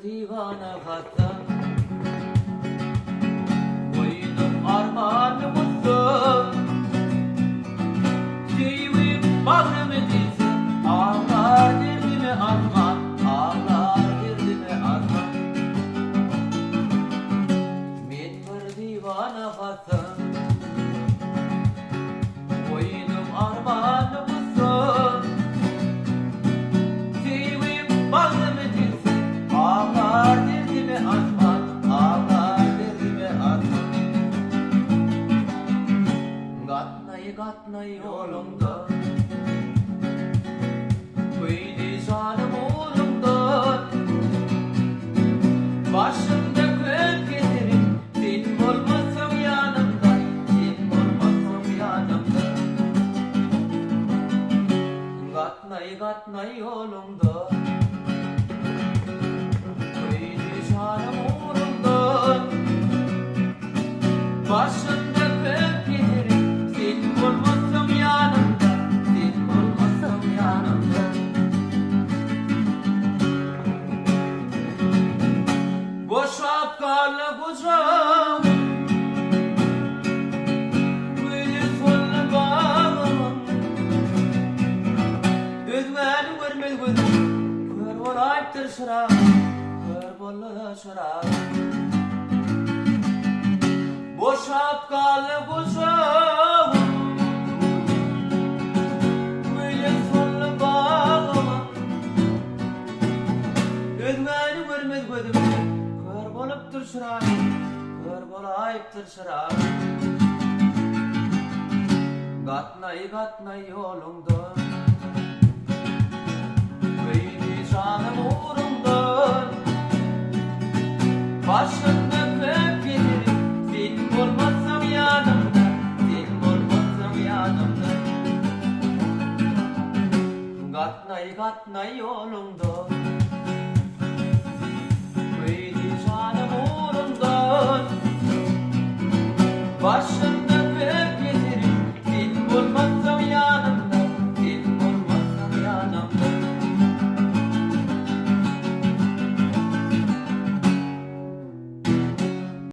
divana hatta koydum armağanımızı Divim bağrımı dizi ağlar derdime armağan ağlar derdime armağan Men bir divana hatta koydum armağanımızı Divim bağrımı dizi ağlar derdime armağan ağlar derdime armağan Gatnay yolumda Kıydı canım oğlumdan Başımda köp getirin Sen olmasam yanımda Sen olmasam yanımda Gatnay yolumda Kıydı canım oğlumdan Başımda köp getirin Sen olmasam yanımda Sen olmasam yanımda Boşap karlı kucağım Böyle sonlu bağım Özmeni görmez gözüm Kör olayıptır şırağım Kör bolu şırağım Boşap karlı kucağım Böyle sonlu bağım Özmeni görmez gözüm Kör boluptur şırağım Kör bolayıptır şırağım Gatnay yolumda Kıydı canım uğrumdan Başımda köp getirin Sen olmasam yanımda Sen olmasam yanımda Gatnay yolumda